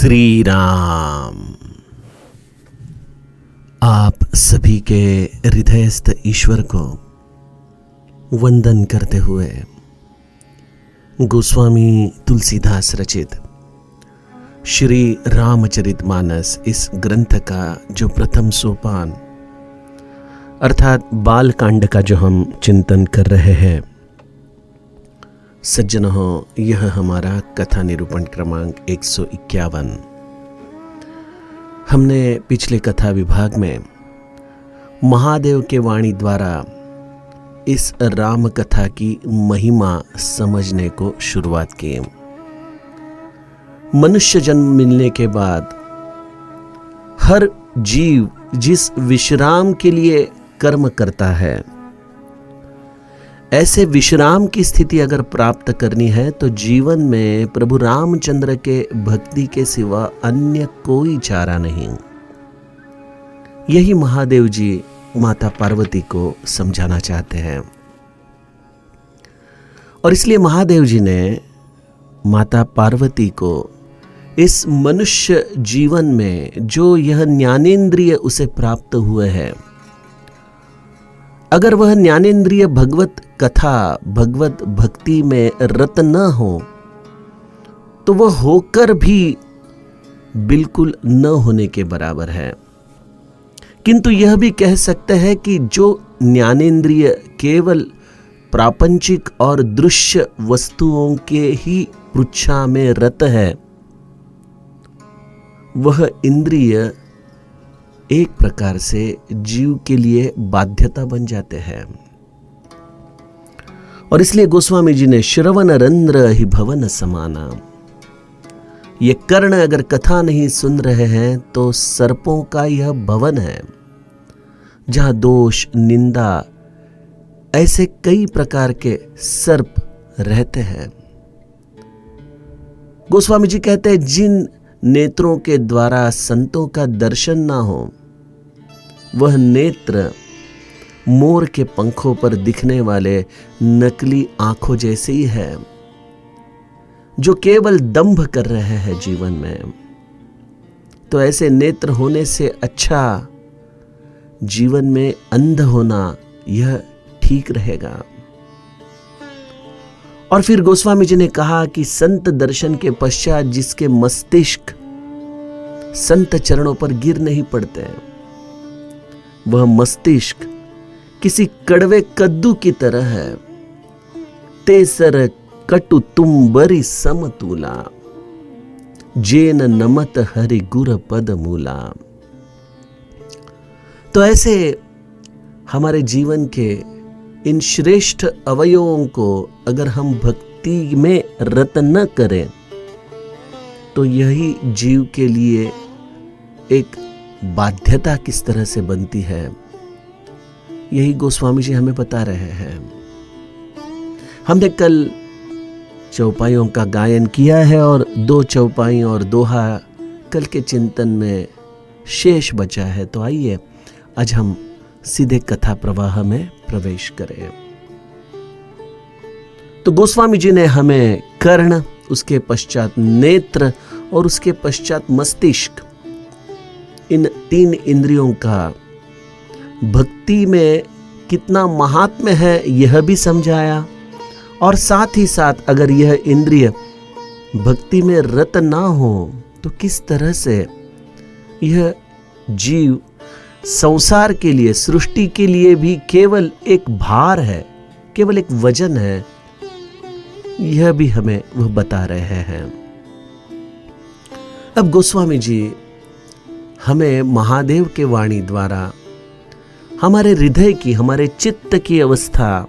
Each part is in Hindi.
श्री राम। आप सभी के हृदयस्थ ईश्वर को वंदन करते हुए गोस्वामी तुलसीदास रचित श्री रामचरितमानस इस ग्रंथ का जो प्रथम सोपान अर्थात बाल कांड का जो हम चिंतन कर रहे हैं, सज्जनों, यह हमारा कथा निरूपण क्रमांक 151। हमने पिछले कथा विभाग में महादेव के वाणी द्वारा इस राम कथा की महिमा समझने को शुरुआत की। मनुष्य जन्म मिलने के बाद हर जीव जिस विश्राम के लिए कर्म करता है, ऐसे विश्राम की स्थिति अगर प्राप्त करनी है तो जीवन में प्रभु रामचंद्र के भक्ति के सिवा अन्य कोई चारा नहीं। यही महादेव जी माता पार्वती को समझाना चाहते हैं और इसलिए महादेव जी ने माता पार्वती को इस मनुष्य जीवन में जो यह ज्ञानेंद्रिय उसे प्राप्त हुए हैं, अगर वह ज्ञानेंद्रिय भगवत कथा भगवत भक्ति में रत न हो तो वह होकर भी बिल्कुल न होने के बराबर है। किंतु यह भी कह सकते हैं कि जो ज्ञानेंद्रिय केवल प्रापंचिक और दृश्य वस्तुओं के ही पृच्छा में रत है, वह इंद्रिय एक प्रकार से जीव के लिए बाध्यता बन जाते हैं। और इसलिए गोस्वामी जी ने श्रवण रंध्र ही भवन समाना, ये कर्ण अगर कथा नहीं सुन रहे हैं तो सर्पों का यह भवन है जहां दोष, निंदा, ऐसे कई प्रकार के सर्प रहते हैं। गोस्वामी जी कहते हैं, जिन नेत्रों के द्वारा संतों का दर्शन ना हो, वह नेत्र मोर के पंखों पर दिखने वाले नकली आंखों जैसे ही है, जो केवल दंभ कर रहे हैं जीवन में। तो ऐसे नेत्र होने से अच्छा जीवन में अंध होना यह ठीक रहेगा। और फिर गोस्वामी जी ने कहा कि संत दर्शन के पश्चात जिसके मस्तिष्क संत चरणों पर गिर नहीं पड़ते, वह मस्तिष्क किसी कड़वे कद्दू की तरह है। तेसर कटु तुम बरी समतूला, जेन नमत हरि गुर पद मूला। तो ऐसे हमारे जीवन के इन श्रेष्ठ अवयवों को अगर हम भक्ति में रत न करें तो यही जीव के लिए एक बाध्यता किस तरह से बनती है, यही गोस्वामी जी हमें बता रहे हैं। हमने कल चौपाइयों का गायन किया है और 2 चौपाई और दोहा कल के चिंतन में शेष बचा है। तो आइए आज हम सीधे कथा प्रवाह में प्रवेश करें। तो गोस्वामी जी ने हमें कर्ण, उसके पश्चात नेत्र और उसके पश्चात मस्तिष्क, इन 3 इंद्रियों का भक्ति में कितना महात्म्य है यह भी समझाया। और साथ ही साथ अगर यह इंद्रिय भक्ति में रत ना हो तो किस तरह से यह जीव संसार के लिए, सृष्टि के लिए भी केवल एक भार है, केवल एक वजन है, यह भी हमें वह बता रहे हैं। अब गोस्वामी जी हमें महादेव के वाणी द्वारा हमारे हृदय की, हमारे चित्त की अवस्था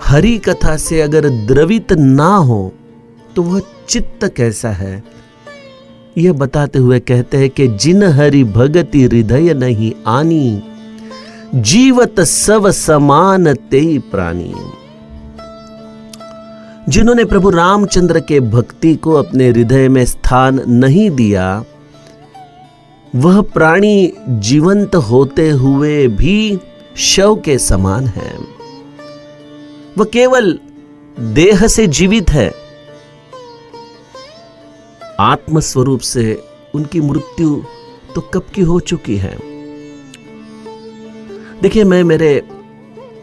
हरि कथा से अगर द्रवित ना हो तो वह चित्त कैसा है, यह बताते हुए कहते हैं कि जिन हरि भगति हृदय नहीं आनी, जीवत सब समान तेई प्राणी। जिन्होंने प्रभु रामचंद्र के भक्ति को अपने हृदय में स्थान नहीं दिया, वह प्राणी जीवंत होते हुए भी शव के समान है। वह केवल देह से जीवित है, आत्म स्वरूप से उनकी मृत्यु तो कब की हो चुकी है। देखिए, मैं मेरे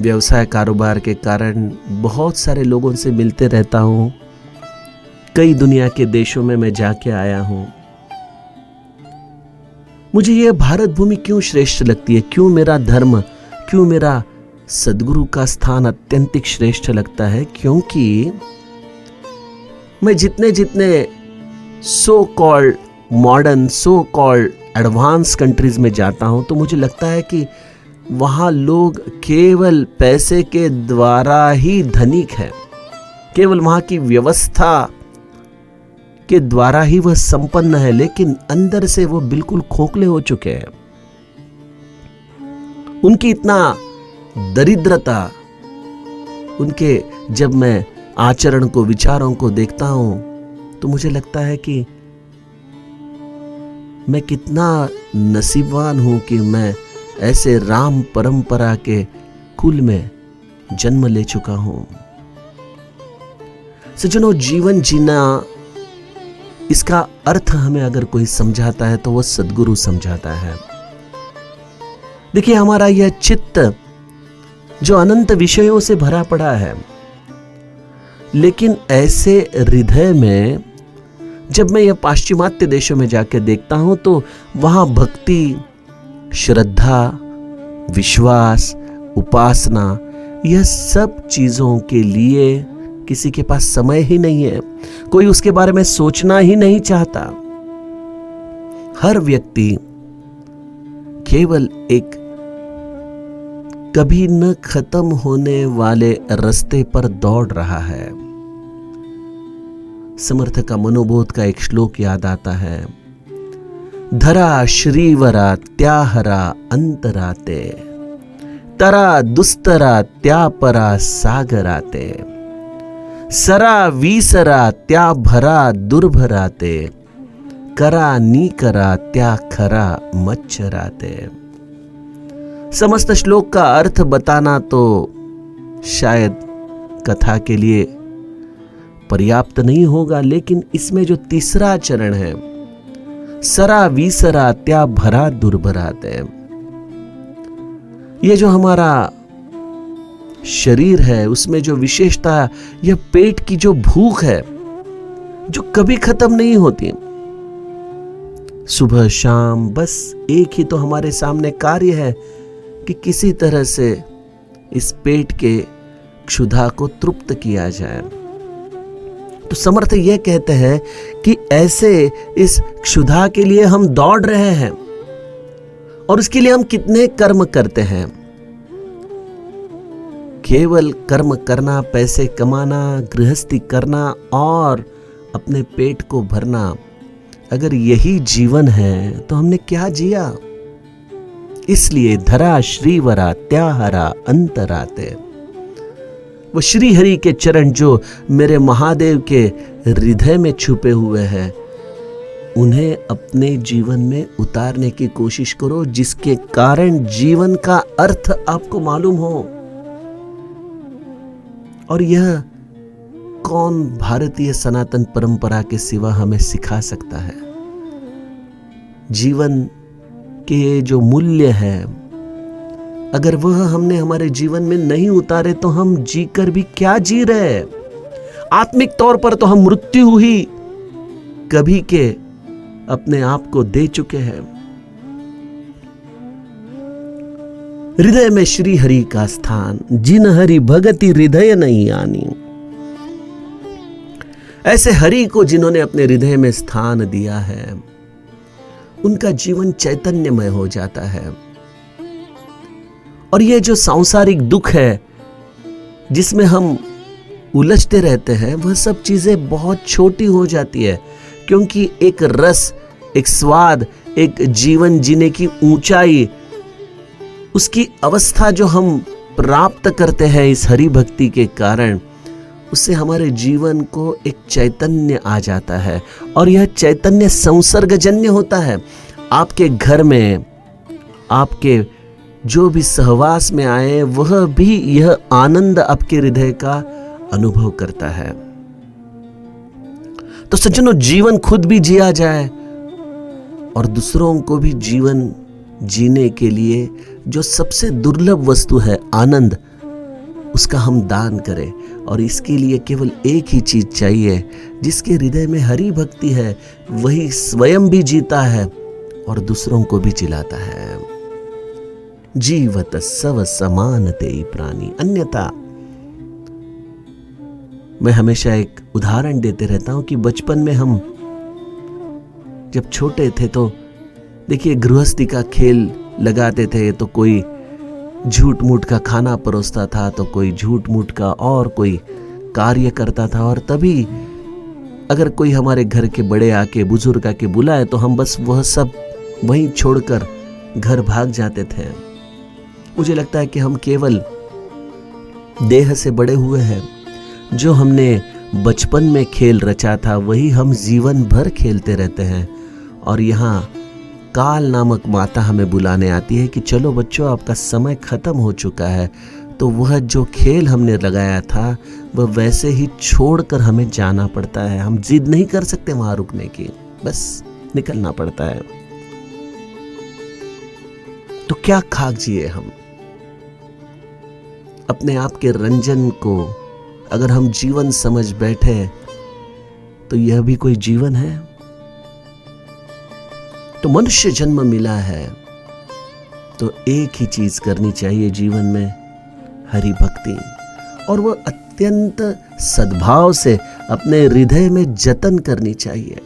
व्यवसाय कारोबार के कारण बहुत सारे लोगों से मिलते रहता हूं। कई दुनिया के देशों में मैं जाके आया हूं। मुझे यह भारत भूमि क्यों श्रेष्ठ लगती है, क्यों मेरा धर्म, क्यों मेरा सद्गुरु का स्थान अत्यंतिक श्रेष्ठ लगता है, क्योंकि मैं जितने जितने so called modern, so called advance countries में जाता हूं तो मुझे लगता है कि वहां लोग केवल पैसे के द्वारा ही धनिक है, केवल वहां की व्यवस्था के द्वारा ही वह संपन्न है, लेकिन अंदर से वो बिल्कुल खोखले हो चुके हैं। उनकी इतना दरिद्रता, उनके जब मैं आचरण को, विचारों को देखता हूं तो मुझे लगता है कि मैं कितना नसीबवान हूं कि मैं ऐसे राम परंपरा के कुल में जन्म ले चुका हूं। सज्जनों, जीवन जीना, इसका अर्थ हमें अगर कोई समझाता है तो वो सद्गुरु समझाता है। देखिए, हमारा यह चित्त जो अनंत विषयों से भरा पड़ा है, लेकिन ऐसे हृदय में जब मैं यह पाश्चिमात्य देशों में जाकर देखता हूं तो वहां भक्ति, श्रद्धा, विश्वास, उपासना, यह सब चीजों के लिए किसी के पास समय ही नहीं है। कोई उसके बारे में सोचना ही नहीं चाहता। हर व्यक्ति केवल एक कभी न खत्म होने वाले रास्ते पर दौड़ रहा है। समर्थ का मनोबोध का एक श्लोक याद आता है, धरा श्रीवरा त्याहरा अंतराते, तरा दुस्तरा त्यापरा सागराते, सरा वीसरा त्या भरा दुर्भराते, करा नी करा त्या खरा मच्छराते। समस्त श्लोक का अर्थ बताना तो शायद कथा के लिए पर्याप्त नहीं होगा, लेकिन इसमें जो तीसरा चरण है, सरा वीसरा त्या भरा दुर्भराते, ये जो हमारा शरीर है उसमें जो विशेषता, यह पेट की जो भूख है जो कभी खत्म नहीं होती। सुबह शाम बस एक ही तो हमारे सामने कार्य है कि किसी तरह से इस पेट के क्षुधा को तृप्त किया जाए। तो समर्थ यह कहते हैं कि ऐसे इस क्षुधा के लिए हम दौड़ रहे हैं और उसके लिए हम कितने कर्म करते हैं। केवल कर्म करना, पैसे कमाना, गृहस्थी करना और अपने पेट को भरना, अगर यही जीवन है तो हमने क्या जिया। इसलिए धरा श्रीवरा त्याहरा अंतराते, वो श्री हरि के चरण जो मेरे महादेव के हृदय में छुपे हुए हैं, उन्हें अपने जीवन में उतारने की कोशिश करो, जिसके कारण जीवन का अर्थ आपको मालूम हो। और यह कौन भारतीय सनातन परंपरा के सिवा हमें सिखा सकता है। जीवन के जो मूल्य है, अगर वह हमने हमारे जीवन में नहीं उतारे तो हम जीकर भी क्या जी रहे हैं। आत्मिक तौर पर तो हम मृत्यु ही कभी के अपने आप को दे चुके हैं। हृदय में श्री हरि का स्थान, जिन हरि भगति हृदय नहीं आनी। ऐसे हरि को जिन्होंने अपने हृदय में स्थान दिया है, उनका जीवन चैतन्यमय हो जाता है। और ये जो सांसारिक दुख है जिसमें हम उलझते रहते हैं, वह सब चीजें बहुत छोटी हो जाती है, क्योंकि एक रस, एक स्वाद, एक जीवन जीने की ऊंचाई, उसकी अवस्था जो हम प्राप्त करते हैं इस हरि भक्ति के कारण, उससे हमारे जीवन को एक चैतन्य आ जाता है। और यह चैतन्य संसर्गजन्य होता है। आपके घर में, आपके जो भी सहवास में आए, वह भी यह आनंद आपके हृदय का अनुभव करता है। तो सज्जनों, जीवन खुद भी जिया जाए और दूसरों को भी जीवन जीने के लिए जो सबसे दुर्लभ वस्तु है आनंद, उसका हम दान करें। और इसके लिए केवल एक ही चीज चाहिए, जिसके हृदय में हरि भक्ति है वही स्वयं भी जीता है और दूसरों को भी जिलाता है। जीवत सव समानते प्राणी। अन्यथा मैं हमेशा एक उदाहरण देते रहता हूं कि बचपन में हम जब छोटे थे तो देखिए गृहस्थी का खेल लगाते थे, तो कोई झूठ मूठ का खाना परोसता था, तो कोई झूठ मूठ का और कोई कार्य करता था। और तभी अगर कोई हमारे घर के बड़े आके बुजुर्ग आके बुलाए तो हम बस वह सब वहीं छोड़कर घर भाग जाते थे। मुझे लगता है कि हम केवल देह से बड़े हुए हैं, जो हमने बचपन में खेल रचा था वही हम जीवन भर खेलते रहते हैं। और यहाँ काल नामक माता हमें बुलाने आती है कि चलो बच्चों, आपका समय खत्म हो चुका है। तो वह जो खेल हमने लगाया था वह वैसे ही छोड़कर हमें जाना पड़ता है। हम जिद नहीं कर सकते वहां रुकने की, बस निकलना पड़ता है। तो क्या खाक जिए हम अपने आप के रंजन को। अगर हम जीवन समझ बैठे तो यह भी कोई जीवन है। तो मनुष्य जन्म मिला है तो एक ही चीज करनी चाहिए जीवन में, हरि भक्ति। और वह अत्यंत सद्भाव से अपने हृदय में जतन करनी चाहिए।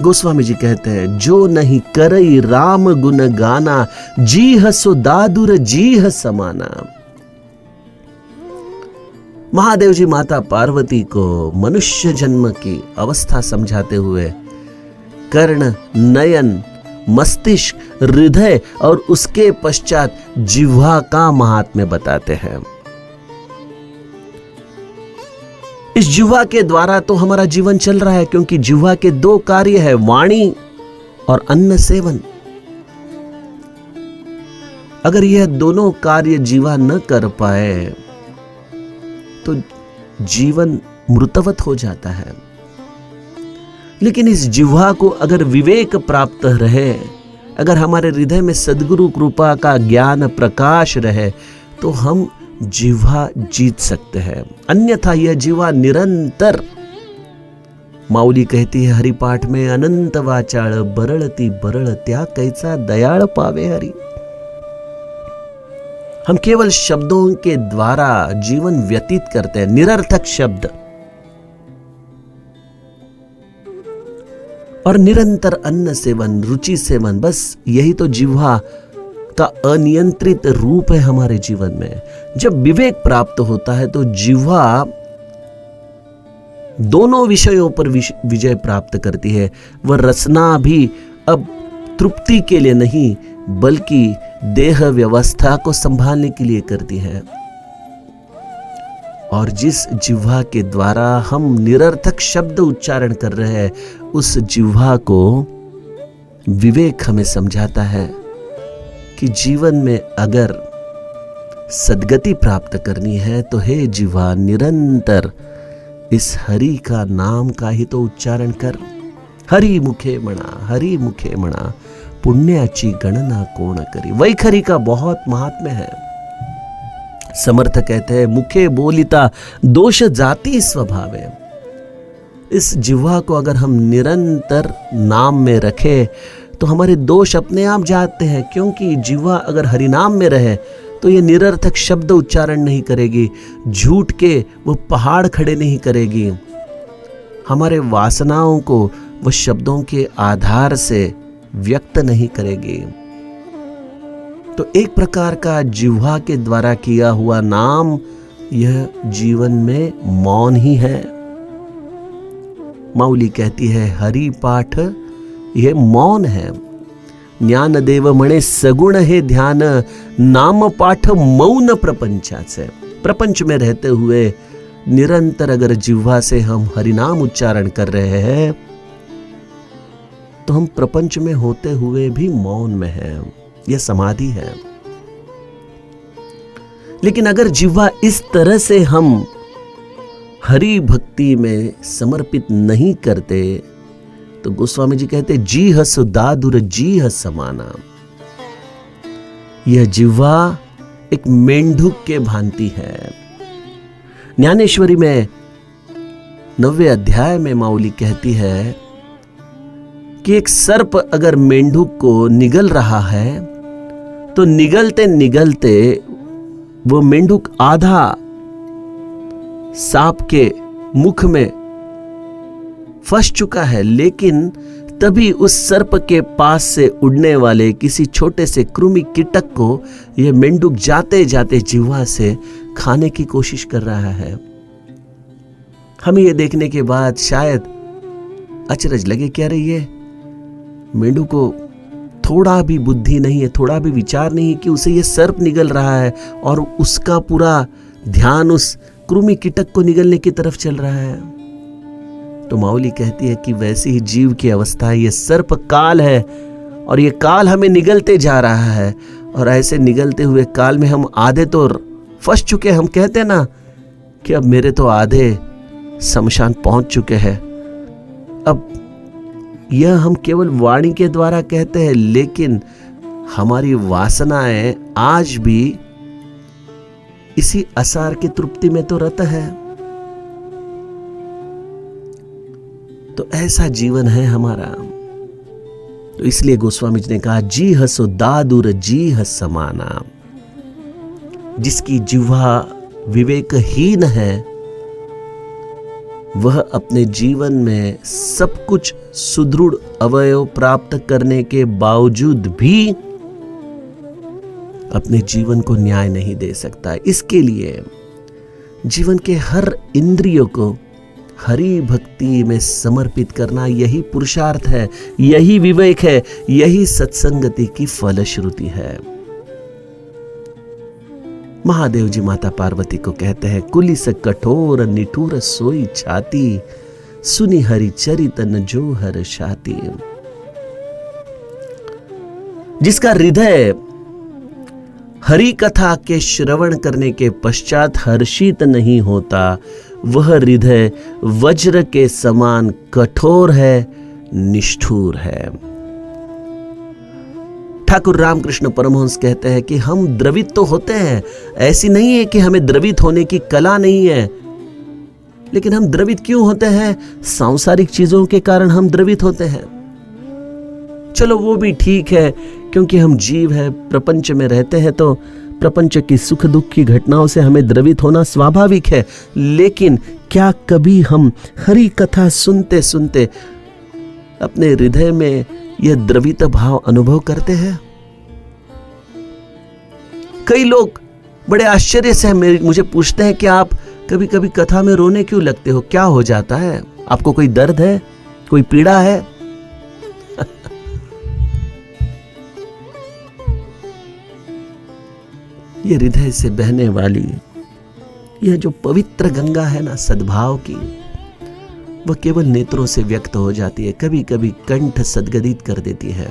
गोस्वामी जी कहते हैं, जो नहीं करई राम गुण गाना, जीह सो दादुर जीह समाना। महादेव जी माता पार्वती को मनुष्य जन्म की अवस्था समझाते हुए कर्ण, नयन, मस्तिष्क, हृदय और उसके पश्चात जिह्वा का महात्म्य बताते हैं। इस जिह्वा के द्वारा तो हमारा जीवन चल रहा है, क्योंकि जिह्वा के दो कार्य है, वाणी और अन्न सेवन। अगर यह दोनों कार्य जिह्वा न कर पाए तो जीवन मृतवत हो जाता है। लेकिन इस जिह्वा को अगर विवेक प्राप्त रहे, अगर हमारे हृदय में सद्गुरु कृपा का ज्ञान प्रकाश रहे, तो हम जिह्वा जीत सकते हैं। अन्यथा यह जिह्वा निरंतर, माऊली कहती है हरिपाठ में, अनंत वाचाळ बरळती बरळ, त्या कैसा दयाळ पावे हरि। हम केवल शब्दों के द्वारा जीवन व्यतीत करते हैं, निरर्थक शब्द। और निरंतर अन्न सेवन, रुचि सेवन, बस यही तो जिह्वा का अनियंत्रित रूप है हमारे जीवन में। जब विवेक प्राप्त होता है तो जिह्वा दोनों विषयों पर विजय प्राप्त करती है। वह रसना भी अब तृप्ति के लिए नहीं, बल्कि देह व्यवस्था को संभालने के लिए करती है। और जिस जिह्वा के द्वारा हम निरर्थक शब्द उच्चारण कर रहे हैं, उस जिह्वा को विवेक हमें समझाता है कि जीवन में अगर सद्गति प्राप्त करनी है तो हे जिह्वा, निरंतर इस हरि का नाम का ही तो उच्चारण कर। हरि मुखे म्हणा, पुण्याची गणना कोण करी। वैखरी का बहुत महात्म्य है। समर्थ कहते हैं, मुखे बोलिता दोष जाति स्वभावे। इस जिह्वा को अगर हम निरंतर नाम में रखें तो हमारे दोष अपने आप जाते हैं, क्योंकि जिह्वा अगर हरिनाम में रहे तो ये निरर्थक शब्द उच्चारण नहीं करेगी, झूठ के वो पहाड़ खड़े नहीं करेगी, हमारे वासनाओं को वो शब्दों के आधार से व्यक्त नहीं करेगी। तो एक प्रकार का जिह्वा के द्वारा किया हुआ नाम, यह जीवन में मौन ही है। माऊली कहती है, हरि पाठ यह मौन है। ज्ञान देव म्हणे सगुण हे ध्यान, नाम पाठ मौन प्रपंचाचे। प्रपंच में रहते हुए निरंतर अगर जिह्वा से हम हरिनाम उच्चारण कर रहे हैं तो हम प्रपंच में होते हुए भी मौन में हैं। यह समाधि है। लेकिन अगर जिह्वा इस तरह से हम हरि भक्ति में समर्पित नहीं करते तो गोस्वामी जी कहते जीह सुदादुर जीह समाना, यह जिह्वा एक मेंढक के भांति है। ज्ञानेश्वरी में 9वें अध्याय में माउली कहती है कि एक सर्प अगर मेंढक को निगल रहा है तो निगलते निगलते वो मेंढक आधा सांप के मुख में फंस चुका है, लेकिन तभी उस सर्प के पास से उड़ने वाले किसी छोटे से कृमि कीटक को यह मेंढक जाते जाते जिह्वा से खाने की कोशिश कर रहा है। हमें यह देखने के बाद शायद अचरज लगे, क्या रही है मेंढक को थोड़ा भी बुद्धि नहीं है, थोड़ा भी विचार नहीं है कि उसे यह सर्प निगल रहा है और उसका पूरा ध्यान उस कृमि कीटक को निगलने की तरफ चल रहा है। तो माउली कहती है कि वैसी ही जीव की अवस्था है, ये सर्प काल है और ये काल हमें निगलते जा रहा है, और ऐसे निगलते हुए काल में हम आधे तो फंस चुके हैं। हम कहते हैं ना कि अब मेरे तो आधे शमशान पहुंच चुके हैं। अब यह हम केवल वाणी के द्वारा कहते हैं, लेकिन हमारी वासनाएं आज भी इसी असार की तृप्ति में तो रत है। तो ऐसा जीवन है हमारा। तो इसलिए गोस्वामी जी ने कहा जीह सुदादुर जीह समाना, जिसकी जिह्वा विवेकहीन है वह अपने जीवन में सब कुछ सुदृढ़ अवयव प्राप्त करने के बावजूद भी अपने जीवन को न्याय नहीं दे सकता। इसके लिए जीवन के हर इंद्रियों को हरि भक्ति में समर्पित करना, यही पुरुषार्थ है, यही विवेक है, यही सत्संगति की फलश्रुति है। महादेव जी माता पार्वती को कहते हैं कुलिस कठोर निठुर सोई छाती, सुनी हरि चरितन जो हर शाती। जिसका हृदय हरि कथा के श्रवण करने के पश्चात हर्षित नहीं होता, वह हृदय वज्र के समान कठोर है, निष्ठुर है। ठाकुर रामकृष्ण परमहंस कहते हैं कि हम द्रवित तो होते हैं, ऐसी नहीं है कि हमें द्रवित होने की कला नहीं है, लेकिन हम द्रवित क्यों होते हैं? सांसारिक चीजों के कारण हम द्रवित होते हैं। चलो वो भी ठीक है, क्योंकि हम जीव है, प्रपंच में रहते हैं, तो प्रपंच की सुख दुख की घटनाओं से हमें द्रवित होना स्वाभाविक है। लेकिन क्या कभी हम हरि कथा सुनते सुनते अपने हृदय में यह द्रवित भाव अनुभव करते हैं? कई लोग बड़े आश्चर्य से मुझे पूछते हैं कि आप कभी कभी कथा में रोने क्यों लगते हो, क्या हो जाता है? आपको कोई दर्द है, कोई पीड़ा है? ये हृदय से बहने वाली यह जो पवित्र गंगा है ना सद्भाव की, वह केवल नेत्रों से व्यक्त हो जाती है, कभी कभी कंठ सदगदित कर देती है।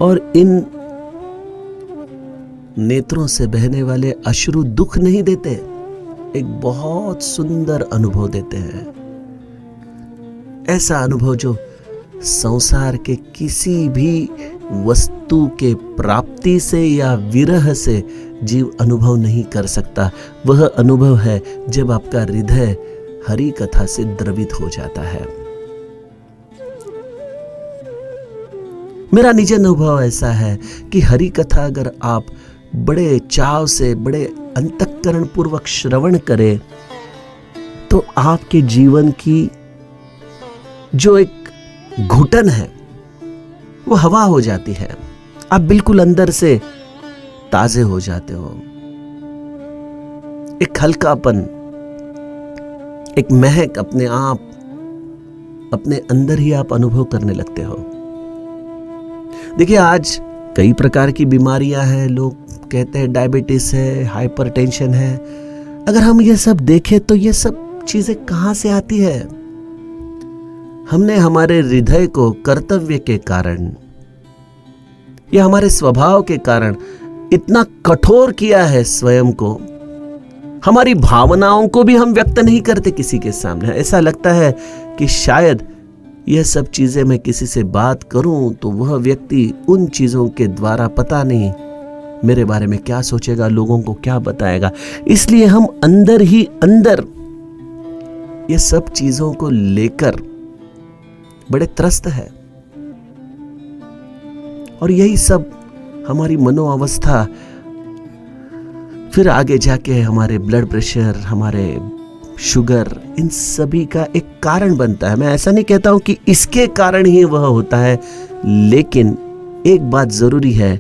और इन नेत्रों से बहने वाले अश्रु दुख नहीं देते, एक बहुत सुंदर अनुभव देते हैं। ऐसा अनुभव जो संसार के किसी भी वस्तु के प्राप्ति से या विरह से जीव अनुभव नहीं कर सकता। वह अनुभव है जब आपका हृदय हरि कथा से द्रवित हो जाता है। मेरा निज अनुभव ऐसा है कि हरि कथा अगर आप बड़े चाव से, बड़े अंतःकरण पूर्वक श्रवण करें, तो आपके जीवन की जो एक घुटन है वो हवा हो जाती है। आप बिल्कुल अंदर से ताजे हो जाते हो। एक हल्कापन, एक महक अपने आप अपने अंदर ही आप अनुभव करने लगते हो। देखिए आज कई प्रकार की बीमारियां हैं, लोग कहते हैं डायबिटीज है, हाइपरटेंशन है। अगर हम ये सब देखें तो ये सब चीजें कहां से आती है? हमने हमारे हृदय को कर्तव्य के कारण या हमारे स्वभाव के कारण इतना कठोर किया है स्वयं को हमारी भावनाओं को भी हम व्यक्त नहीं करते किसी के सामने। ऐसा लगता है कि शायद यह सब चीजें मैं किसी से बात करूं तो वह व्यक्ति उन चीजों के द्वारा पता नहीं मेरे बारे में क्या सोचेगा, लोगों को क्या बताएगा। इसलिए हम अंदर ही अंदर ये सब चीजों को लेकर बड़े त्रस्त है। और यही सब हमारी मनोअवस्था फिर आगे जाके हमारे ब्लड प्रेशर, हमारे शुगर, इन सभी का एक कारण बनता है। मैं ऐसा नहीं कहता हूं कि इसके कारण ही वह होता है, लेकिन एक बात जरूरी है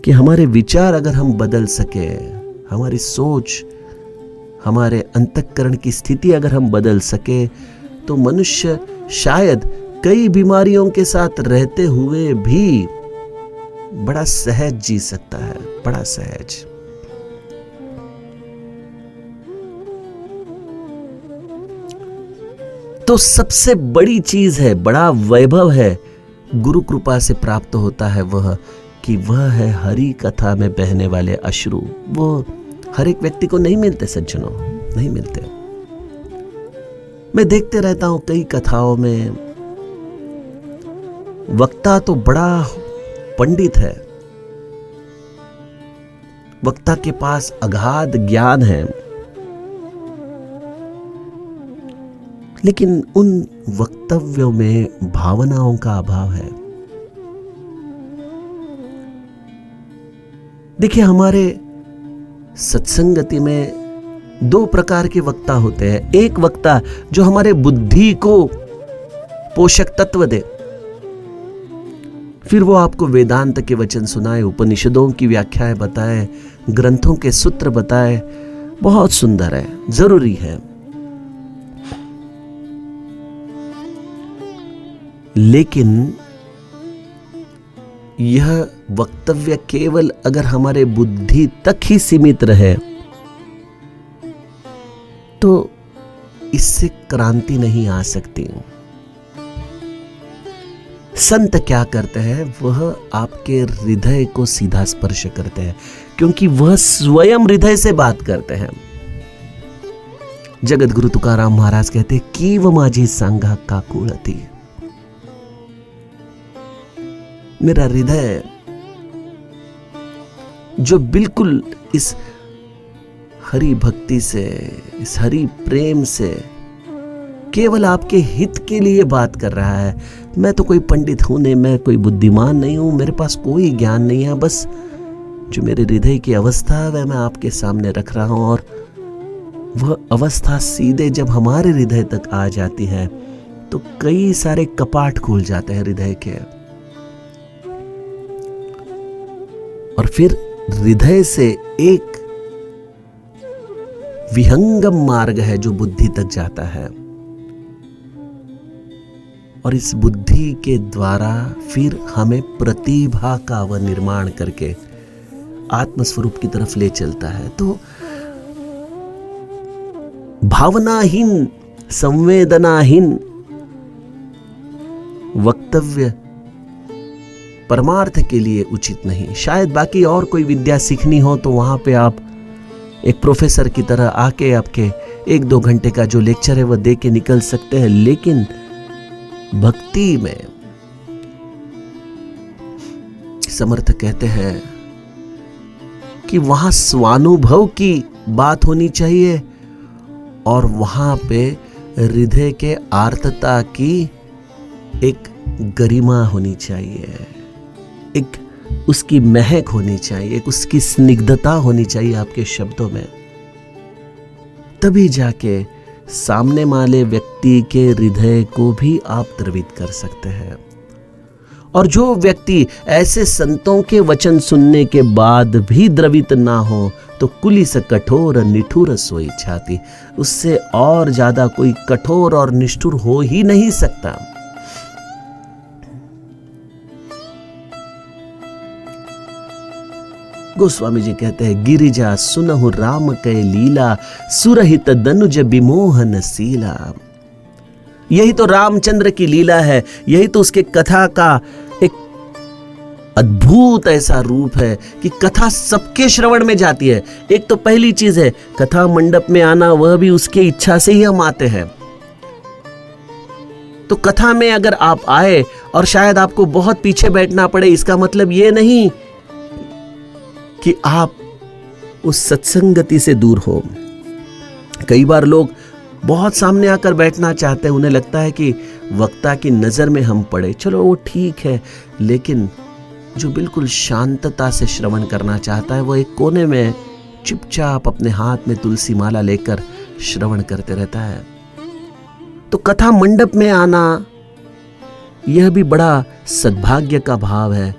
कि हमारे विचार अगर हम बदल सके, हमारी सोच, हमारे अंतःकरण की स्थिति अगर हम बदल सके, तो मनुष्य शायद कई बीमारियों के साथ रहते हुए भी बड़ा सहज जी सकता है, बड़ा सहज। तो सबसे बड़ी चीज है, बड़ा वैभव है, गुरु कृपा से प्राप्त होता है वह कि वह है हरि कथा में बहने वाले अश्रु। वो हर एक व्यक्ति को नहीं मिलते सज्जनों, नहीं मिलते। मैं देखते रहता हूं कई कथाओं में वक्ता तो बड़ा पंडित है, वक्ता के पास अगाध ज्ञान है, लेकिन उन वक्तव्यों में भावनाओं का अभाव है। देखिए, हमारे सत्संगति में दो प्रकार के वक्ता होते हैं। एक वक्ता जो हमारे बुद्धि को पोषक तत्व दे, फिर वो आपको वेदांत के वचन सुनाए, उपनिषदों की व्याख्याएं बताए, ग्रंथों के सूत्र बताए, बहुत सुंदर है, जरूरी है। लेकिन यह वक्तव्य केवल अगर हमारे बुद्धि तक ही सीमित रहे तो इससे क्रांति नहीं आ सकती। संत क्या करते हैं, वह आपके हृदय को सीधा स्पर्श करते हैं, क्योंकि वह स्वयं हृदय से बात करते हैं। जगत गुरु तुकाराम महाराज कहते, कीव माझी सांगा काकुळती। मेरा हृदय जो बिल्कुल इस हरि भक्ति से, इस हरि प्रेम से केवल आपके हित के लिए बात कर रहा है। मैं तो कोई पंडित हूं नहीं, मैं कोई बुद्धिमान नहीं हूं, मेरे पास कोई ज्ञान नहीं है, बस जो मेरे हृदय की अवस्था है वह मैं आपके सामने रख रहा हूं। और वह अवस्था सीधे जब हमारे हृदय तक आ जाती है तो कई सारे कपाट खुल जाते हैं हृदय के, और फिर हृदय से एक विहंगम मार्ग है जो बुद्धि तक जाता है, और इस बुद्धि के द्वारा फिर हमें प्रतिभा का वह निर्माण करके आत्मस्वरूप की तरफ ले चलता है। तो भावनाहीन, संवेदनाहीन वक्तव्य परमार्थ के लिए उचित नहीं। शायद बाकी और कोई विद्या सीखनी हो तो वहां पे आप एक प्रोफेसर की तरह आके आपके 1-2 घंटे का जो लेक्चर है वह दे के निकल सकते हैं, लेकिन भक्ति में समर्थ कहते हैं कि वहां स्वानुभव की बात होनी चाहिए, और वहां पे हृदय के आर्तता की एक गरिमा होनी चाहिए, एक उसकी महक होनी चाहिए, एक उसकी स्निग्धता होनी चाहिए आपके शब्दों में। तभी जाके सामने वाले व्यक्ति के हृदय को भी आप द्रवित कर सकते हैं। और जो व्यक्ति ऐसे संतों के वचन सुनने के बाद भी द्रवित ना हो तो कुलिस कठोर निठुर सोई छाती, उससे और ज्यादा कोई कठोर और निष्ठुर हो ही नहीं सकता। गोस्वामी जी कहते हैं, गिरिजा सुनहु राम कै लीला, सुरहित दनुज विमोहन सीला। यही तो रामचंद्र की लीला है, यही तो उसके कथा का एक अद्भुत ऐसा रूप है कि कथा सबके श्रवण में जाती है। एक तो पहली चीज है कथा मंडप में आना, वह भी उसकी इच्छा से ही हम आते हैं। तो कथा में अगर आप आए और शायद आपको बहुत पीछे बैठना पड़े, इसका मतलब यह नहीं कि आप उस सत्संगति से दूर हो। कई बार लोग बहुत सामने आकर बैठना चाहते हैं, उन्हें लगता है कि वक्ता की नजर में हम पड़े। चलो वो ठीक है, लेकिन जो बिल्कुल शांतता से श्रवण करना चाहता है वो एक कोने में चुपचाप अपने हाथ में तुलसी माला लेकर श्रवण करते रहता है। तो कथा मंडप में आना यह भी बड़ा सद्भाग्य का भाव है।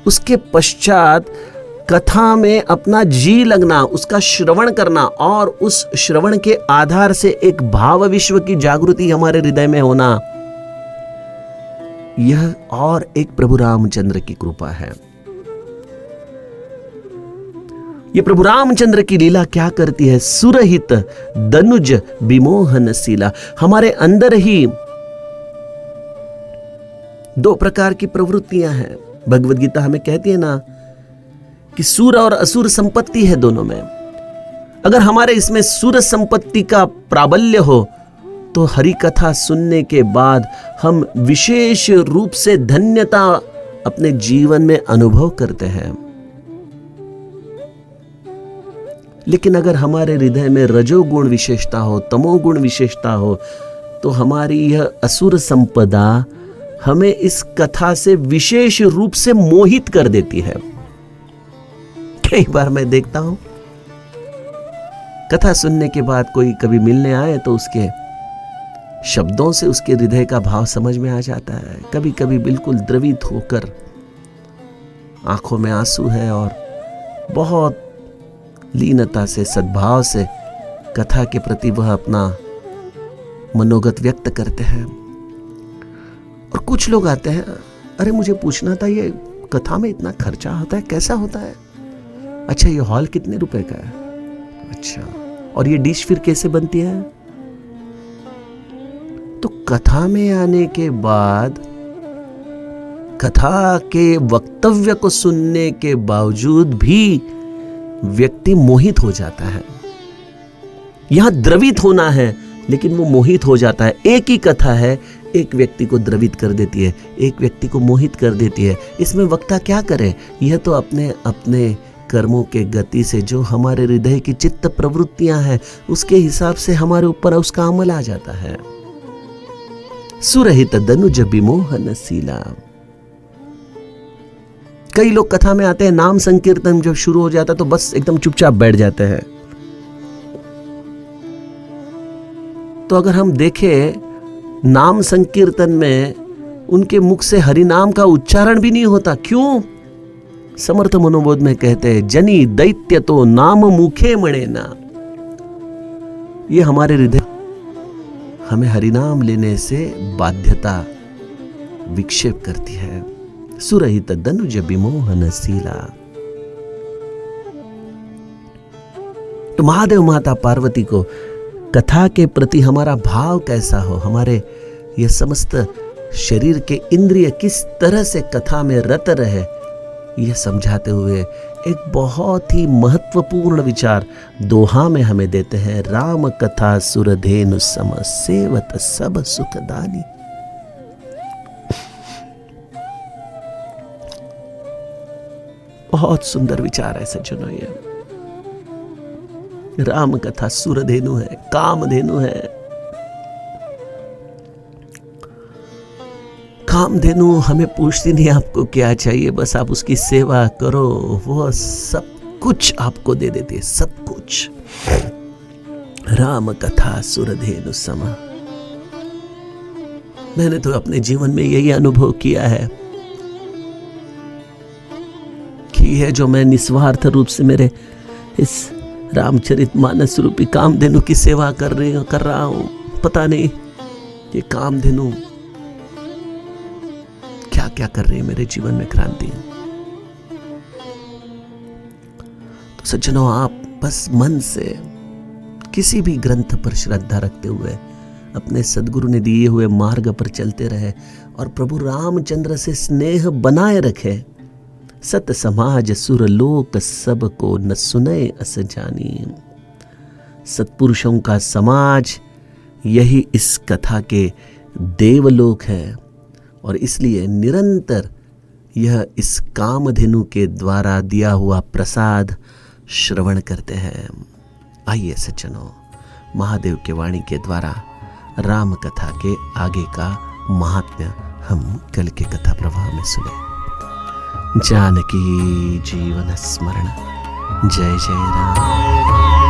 उसके पश्चात कथा में अपना जी लगना, उसका श्रवण करना और उस श्रवण के आधार से एक भाव विश्व की जागृति हमारे हृदय में होना, यह और एक प्रभु रामचंद्र की कृपा है। ये प्रभु रामचंद्र की लीला क्या करती है? सुरहित दनुज विमोहन शीला। हमारे अंदर ही दो प्रकार की प्रवृत्तियां हैं। भगवत गीता हमें कहती है ना कि सुर और असुर संपत्ति है दोनों में। अगर हमारे इसमें सुर संपत्ति का प्राबल्य हो तो हरि कथा सुनने के बाद हम विशेष रूप से धन्यता अपने जीवन में अनुभव करते हैं। लेकिन अगर हमारे हृदय में रजोगुण विशेषता हो, तमोगुण विशेषता हो, तो हमारी यह असुर संपदा हमें इस कथा से विशेष रूप से मोहित कर देती है। कई बार मैं देखता हूं कथा सुनने के बाद कोई कभी मिलने आए तो उसके शब्दों से उसके हृदय का भाव समझ में आ जाता है। कभी कभी बिल्कुल द्रवित होकर आंखों में आंसू है और बहुत लीनता से, सद्भाव से कथा के प्रति वह अपना मनोगत व्यक्त करते हैं। और कुछ लोग आते हैं, अरे मुझे पूछना था ये कथा में इतना खर्चा होता है, कैसा होता है? अच्छा, ये हॉल कितने रुपए का है? अच्छा, और ये डिश फिर कैसे बनती है? तो कथा में आने के बाद कथा के वक्तव्य को सुनने के बावजूद भी व्यक्ति मोहित हो जाता है। यहां द्रवित होना है, लेकिन वो मोहित हो जाता है। एक ही कथा है, एक व्यक्ति को द्रवित कर देती है, एक व्यक्ति को मोहित कर देती है। इसमें वक्ता क्या करे? यह तो अपने अपने कर्मों के गति से, जो हमारे हृदय की चित्त प्रवृत्तियां हैं, उसके हिसाब से हमारे ऊपर उसका अमल आ जाता है। सुरहित दनुज विमोहन शीला। कई लोग कथा में आते हैं, नाम संकीर्तन जब शुरू हो जाता है तो बस एकदम चुपचाप बैठ जाते हैं। तो अगर हम देखें, नाम संकीर्तन में उनके मुख से हरि नाम का उच्चारण भी नहीं होता। क्यों? समर्थ मनोबोध में कहते हैं, जनी दैत्य तो नाम मुखे मणे ना। ये हमारे हृदय हमें हरिनाम लेने से बाध्यता विक्षेप करती है। सुरहित दनुज विमोहन शीला। तो महादेव माता पार्वती को कथा के प्रति हमारा भाव कैसा हो, हमारे ये समस्त शरीर के इंद्रिय किस तरह से कथा में रत रहे, यह समझाते हुए एक बहुत ही महत्वपूर्ण विचार दोहा में हमें देते हैं। राम कथा सुरधेनु सम सेवत सब सुखदानी। बहुत सुंदर विचार है सज्जनों। ये राम कथा सुरधेनु है, कामधेनु है। कामधेनु हमें पूछती नहीं आपको क्या चाहिए, बस आप उसकी सेवा करो, वो सब कुछ आपको दे देती है, सब कुछ। राम कथा सुरधेनु सम। मैंने तो अपने जीवन में यही अनुभव किया है कि है जो मैं निस्वार्थ रूप से मेरे इस रामचरितमानस रूपी कामधेनु की सेवा कर रहा हूं। पता नहीं ये कामधेनु क्या क्या कर रही है मेरे जीवन में क्रांति। तो सज्जनों, आप बस मन से किसी भी ग्रंथ पर श्रद्धा रखते हुए अपने सद्गुरु ने दिए हुए मार्ग पर चलते रहे और प्रभु रामचंद्र से स्नेह बनाए रखे। सत समाज सुरलोक सबको न सुने अस जानी। सत्पुरुषों का समाज यही इस कथा के देवलोक है और इसलिए निरंतर यह इस कामधेनु के द्वारा दिया हुआ प्रसाद श्रवण करते हैं। आइए सज्जनों, महादेव के वाणी के द्वारा राम कथा के आगे का महात्म्य हम कल के कथा प्रवाह में सुने। जानकी जीवन स्मरण। जय जय राम।